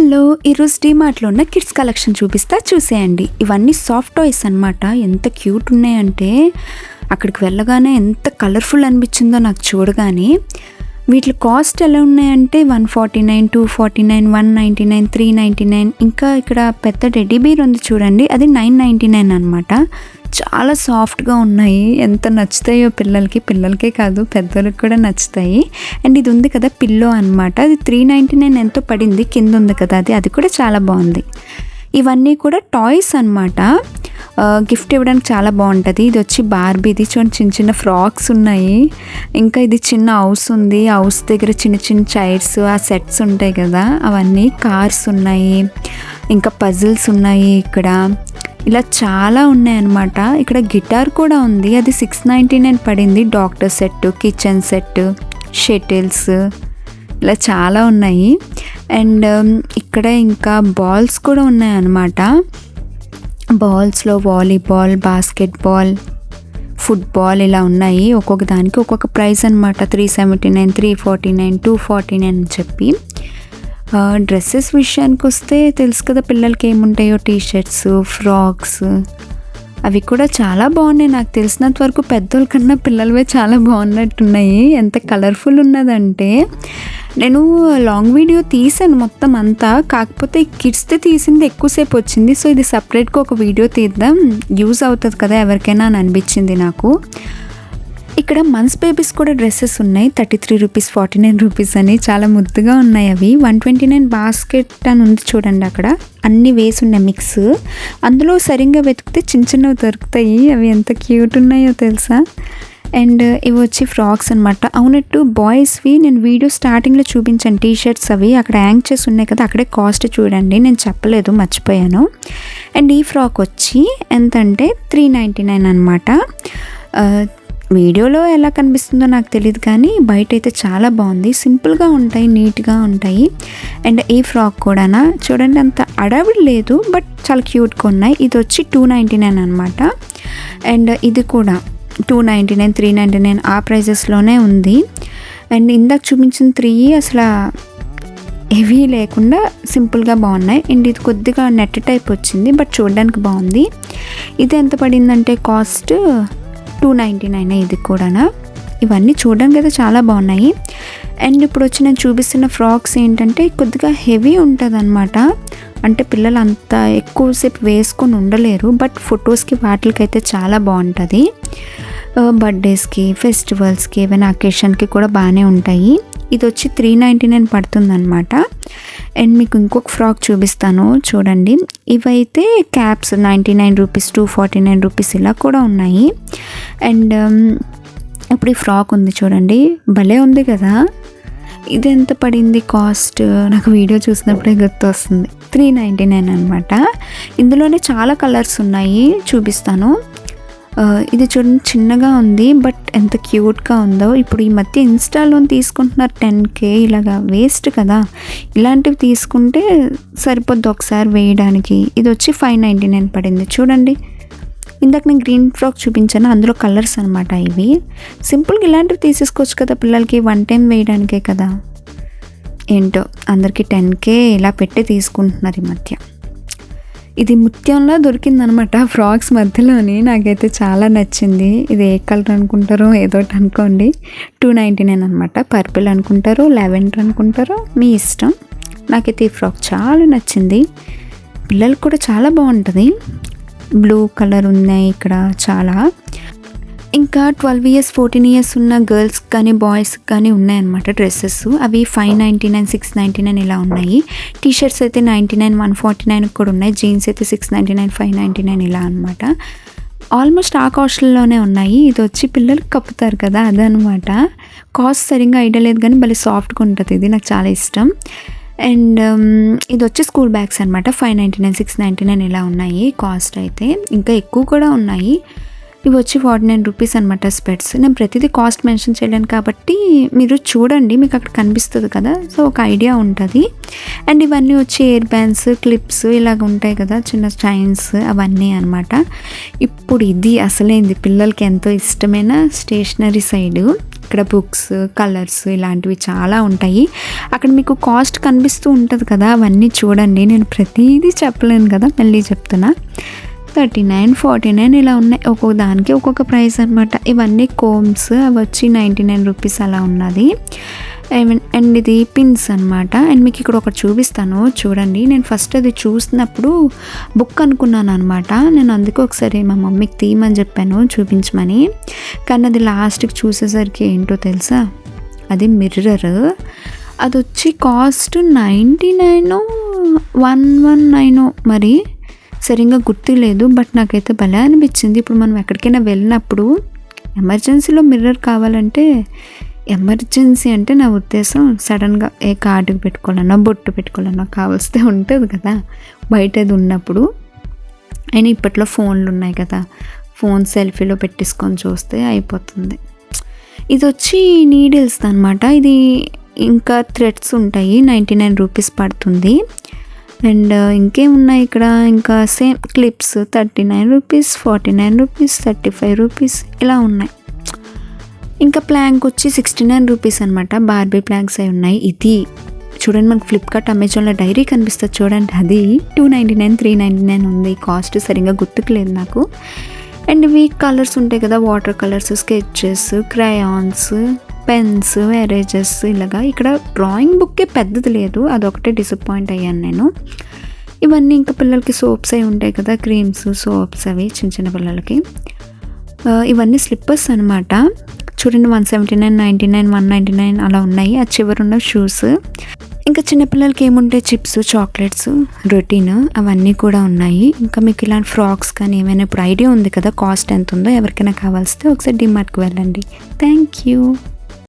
Hello, ఈరోజు డీమార్ట్లో ఉన్న kids collection చూసేయండి. ఇవన్నీ సాఫ్ట్ టాయ్స్ అనమాట. ఎంత క్యూట్ ఉన్నాయంటే అక్కడికి వెళ్ళగానే ఎంత కలర్ఫుల్ అనిపించిందో నాకు చూడగానే. వీటి కాస్ట్ ఎలా ఉన్నాయంటే 149, 249, 199, 399. ఇంకా ఇక్కడ పెద్ద టెడ్డీ బేర్ ఉంది చూడండి, అది 999 అనమాట. చాలా సాఫ్ట్గా ఉన్నాయి. ఎంత నచ్చుతాయో పిల్లలకే కాదు పెద్దలకు కూడా నచ్చుతాయి. అండ్ ఇది ఉంది కదా పిల్లో అనమాట, అది 399 ఎంతో పడింది. కింద ఉంది కదా అది కూడా చాలా బాగుంది. ఇవన్నీ కూడా టాయ్స్ అనమాట. గిఫ్ట్ ఇవ్వడానికి చాలా బాగుంటుంది. ఇది వచ్చి బార్బీది చూడండి, చిన్న చిన్న ఫ్రాక్స్ ఉన్నాయి. ఇంకా ఇది చిన్న హౌస్ ఉంది, హౌస్ దగ్గర చిన్న చిన్న చైర్స్, ఆ సెట్స్ ఉంటాయి కదా అవన్నీ. కార్స్ ఉన్నాయి, ఇంకా పజిల్స్ ఉన్నాయి. ఇక్కడ ఇలా చాలా ఉన్నాయన్నమాట. ఇక్కడ గిటార్ కూడా ఉంది, అది 699 పడింది. Doctor set, kitchen set, shuttles, ఇలా చాలా ఉన్నాయి. అండ్ ఇక్కడ ఇంకా బాల్స్ కూడా ఉన్నాయన్నమాట. బాల్స్లో వాలీబాల్, బాస్కెట్బాల్, ఫుట్బాల్ ఇలా ఉన్నాయి. ఒక్కొక్క దానికి ఒక్కొక్క ప్రైస్ అనమాట. 379, 349, 249 అని చెప్పి. డ్రెస్సెస్ విషయానికి వస్తే తెలుసు కదా పిల్లలకి ఏముంటాయో, టీషర్ట్స్, ఫ్రాక్స్, అవి కూడా చాలా బాగున్నాయి. నాకు తెలిసినంత వరకు పెద్దోళ్ళ కన్నా పిల్లలవే చాలా బాగున్నట్టున్నాయి. ఎంత కలర్ఫుల్ ఉన్నదంటే, నేను లాంగ్ వీడియో తీసాను మొత్తం అంతా, కాకపోతే కిడ్స్ది తీసింది ఎక్కువసేపు వచ్చింది. సో ఇది సపరేట్గా ఒక వీడియో తీద్దాం, యూజ్ అవుతుంది కదా ఎవరికైనా అని అనిపించింది నాకు. ఇక్కడ మన్స్ బేబీస్ కూడా డ్రెస్సెస్ ఉన్నాయి. 33 రూపీస్, 49 రూపీస్ అని చాలా ముద్దుగా ఉన్నాయి అవి. 129 బాస్కెట్ అని ఉంది చూడండి, అక్కడ అన్ని వేసి ఉన్నాయి మిక్స్. అందులో సరిగ్గా వెతికితే చిన్నవి దొరుకుతాయి. అవి ఎంత క్యూట్ ఉన్నాయో తెలుసా. అండ్ ఇవి వచ్చి ఫ్రాక్స్ అనమాట. అవునట్టు బాయ్స్వి నేను వీడియో స్టార్టింగ్లో చూపించాను, టీషర్ట్స్ అవి అక్కడ హ్యాంగ్ చేసి ఉన్నాయి కదా, అక్కడే కాస్ట్ చూడండి, నేను చెప్పలేదు, మర్చిపోయాను. అండ్ ఈ ఫ్రాక్ వచ్చి ఎంతంటే 399 అనమాట. వీడియోలో ఎలా కనిపిస్తుందో నాకు తెలియదు, కానీ బయట అయితే చాలా బాగుంది. సింపుల్గా ఉంటాయి, నీట్గా ఉంటాయి. అండ్ ఈ ఫ్రాక్ కూడా చూడండి, అంత అడవిడి లేదు, బట్ చాలా క్యూట్గా ఉన్నాయి. ఇది వచ్చి 299 అనమాట. అండ్ ఇది కూడా 299, 399 ఆ ప్రైజెస్లోనే ఉంది. అండ్ ఇందాక చూపించిన 3 అసలు హెవీ లేకుండా సింపుల్గా బాగున్నాయి. అండ్ ఇది కొద్దిగా నెట్ టైప్ వచ్చింది, బట్ చూడడానికి బాగుంది. ఇది ఎంత పడిందంటే కాస్ట్ 299 ఇది కూడా. ఇవన్నీ చూడడానికి అయితే చాలా బాగున్నాయి. అండ్ ఇప్పుడు వచ్చి నేను చూపిస్తున్న ఫ్రాక్స్ ఏంటంటే కొద్దిగా హెవీ ఉంటుంది అనమాట. అంటే పిల్లలు అంత ఎక్కువసేపు వేసుకొని ఉండలేరు, బట్ ఫొటోస్కి వాటికైతే చాలా బాగుంటుంది. బర్త్డేస్కి, ఫెస్టివల్స్కి, ఏమైనా అకేషన్కి కూడా బాగానే ఉంటాయి. ఇది వచ్చి 399 పడుతుంది అనమాట. అండ్ మీకు ఇంకొక ఫ్రాక్ చూపిస్తాను చూడండి. ఇవైతే క్యాప్స్ 99 రూపీస్, 249 రూపీస్ ఇలా కూడా ఉన్నాయి. అండ్ ఇప్పుడు ఈ ఫ్రాక్ ఉంది చూడండి, భలే ఉంది కదా. ఇది ఎంత పడింది కాస్ట్, నాకు వీడియో చూసినప్పుడే గుర్తు వస్తుంది. 399 అనమాట. ఇందులోనే చాలా కలర్స్ ఉన్నాయి, చూపిస్తాను. ఇది చూడండి, చిన్నగా ఉంది, బట్ ఎంత క్యూట్గా ఉందో. ఇప్పుడు ఈ మధ్య ఇన్స్టాలో తీసుకుంటున్నారు 10K ఇలాగా, వేస్ట్ కదా. ఇలాంటివి తీసుకుంటే సరిపోద్ది ఒకసారి వేయడానికి. ఇది వచ్చి 599 పడింది చూడండి. ఇందాక నేను గ్రీన్ ఫ్రాక్ చూపించాను, అందులో కలర్స్ అనమాట ఇవి. సింపుల్గా ఇలాంటివి తీసేసుకోవచ్చు కదా పిల్లలకి, 1 టైం వేయడానికే కదా. ఏంటో అందరికీ 10K ఇలా పెట్టి తీసుకుంటున్నారు ఈ మధ్య. ఇది ముత్యంలా దొరికిందనమాట ఫ్రాక్స్ మధ్యలోని, నాకైతే చాలా నచ్చింది. ఇది ఏ కలర్ అనుకుంటారో ఏదో అనుకోండి. 299 అనమాట. పర్పుల్ అనుకుంటారో, లావెండర్ అనుకుంటారో మీ ఇష్టం. నాకైతే ఈ ఫ్రాక్ చాలా నచ్చింది. పిల్లలకు కూడా చాలా బాగుంటుంది. బ్లూ కలర్ ఉన్నాయి ఇక్కడ చాలా. ఇంకా 12 ఇయర్స్ 14 ఇయర్స్ ఉన్న గర్ల్స్ కానీ బాయ్స్ కానీ ఉన్నాయన్నమాట డ్రెస్సెస్. అవి 599, 699 ఇలా ఉన్నాయి. టీషర్ట్స్ అయితే 99, 149 కూడా ఉన్నాయి. జీన్స్ అయితే 699, 599 ఇలా అనమాట. ఆల్మోస్ట్ ఆ కాస్ట్లోనే ఉన్నాయి. ఇది వచ్చి పిల్లలకి కప్పుతారు కదా, అదనమాట. కాస్ట్ సరిగ్గా ఐడియా లేదు, కానీ భలే సాఫ్ట్గా ఉంటుంది. ఇది నాకు చాలా ఇష్టం. అండ్ ఇది వచ్చి స్కూల్ బ్యాగ్స్ అనమాట. 599, 699 ఇలా ఉన్నాయి కాస్ట్ అయితే. ఇంకా ఎక్కువ కూడా ఉన్నాయి. ఇవి వచ్చి 49 రూపీస్ అనమాట స్పెట్స్. నేను ప్రతిదీ కాస్ట్ మెన్షన్ చేయలేను కాబట్టి మీరు చూడండి, మీకు అక్కడ కనిపిస్తుంది కదా, సో ఒక ఐడియా ఉంటుంది. అండ్ ఇవన్నీ వచ్చి ఎయిర్ బ్యాండ్స్, క్లిప్స్ ఇలాగ ఉంటాయి కదా, చిన్న చైన్స్, అవన్నీ అనమాట. ఇప్పుడు ఇది అసలైంది, పిల్లలకి ఎంతో ఇష్టమైన స్టేషనరీ సైడు. ఇక్కడ బుక్స్, కలర్స్ ఇలాంటివి చాలా ఉంటాయి. అక్కడ మీకు కాస్ట్ కనిపిస్తూ ఉంటుంది కదా, అవన్నీ చూడండి. నేను ప్రతిదీ చెప్పలేను కదా, మళ్ళీ చెప్తున్నా. 39, 49 ఇలా ఉన్నాయి. ఒక్కొక్క దానికి ఒక్కొక్క ప్రైస్ అనమాట. ఇవన్నీ కోమ్స్, అవి వచ్చి 99 రూపీస్ అలా ఉన్నది. అండ్ ఇది పిన్స్ అనమాట. అండ్ మీకు ఇక్కడ ఒకటి చూపిస్తాను చూడండి. నేను ఫస్ట్ అది చూసినప్పుడు బుక్ అనుకున్నాను అనమాట. నేను అందుకే ఒకసారి మా మమ్మీకి తీయమని చెప్పాను చూపించమని. కానీ అది లాస్ట్కి చూసేసరికి ఏంటో తెలుసా, అది మిర్రర్. అది వచ్చి కాస్ట్ 99, 119 మరి సరిగ్గా గుర్తులేదు. బట్ నాకైతే భలే అనిపించింది. ఇప్పుడు మనం ఎక్కడికైనా వెళ్ళినప్పుడు ఎమర్జెన్సీలో మిర్రర్ కావాలంటే, ఎమర్జెన్సీ అంటే నా ఉద్దేశం సడన్గా ఏ కార్డుకి పెట్టుకోవాలన్నా, బొట్టు పెట్టుకోవాలన్నా కావాల్స్తే ఉంటుంది కదా బయటది ఉన్నప్పుడు. అయినా ఇప్పట్లో ఫోన్లు ఉన్నాయి కదా, ఫోన్ సెల్ఫీలో పెట్టేసుకొని చూస్తే అయిపోతుంది. ఇది వచ్చి నీడిల్స్ అనమాట. ఇది ఇంకా థ్రెడ్స్ ఉంటాయి. 99 రూపీస్ పడుతుంది. అండ్ ఇంకేమున్నాయి ఇక్కడ, ఇంకా same clips 39 rupees, 49 rupees, 35 rupees ఇలా ఉన్నాయి. ఇంకా ప్లాంక్ వచ్చి 69 రూపీస్ అనమాట. బార్బీ ప్లాంక్స్ అవి ఉన్నాయి. ఇది చూడండి, మనకు ఫ్లిప్కార్ట్, అమెజాన్లో డైరీ కనిపిస్తుంది చూడండి, అది 299, 399 ఉంది. కాస్ట్ సరిగ్గా గుర్తుకులేదు నాకు. అండ్ ఇవి కలర్స్ ఉంటాయి కదా, water colours, sketches, crayons, pens, erasers ఇలాగా. ఇక్కడ డ్రాయింగ్ బుక్కే పెద్దది లేదు, అదొకటే డిసప్పాయింట్ అయ్యాను నేను. ఇవన్నీ ఇంకా పిల్లలకి సోప్స్ అవి ఉంటాయి కదా, క్రీమ్స్, సోప్స్ అవి చిన్న చిన్న పిల్లలకి. ఇవన్నీ స్లిప్పర్స్ అనమాట. చూడండి 179, 99, 199 అలా ఉన్నాయి. ఆ చివరున్న షూస్. ఇంకా చిన్నపిల్లలకి ఏముంటాయి, చిప్స్, చాక్లెట్స్, రొటీన్ అవన్నీ కూడా ఉన్నాయి. ఇంకా మీకు ఇలాంటి ఫ్రాక్స్ కానీ ఏమైనా ఇప్పుడు ఐడియా ఉంది కదా కాస్ట్ ఎంత ఉందో. ఎవరికైనా కావాల్స్తే ఒకసారి డిమార్ట్కి వెళ్ళండి. Thank you.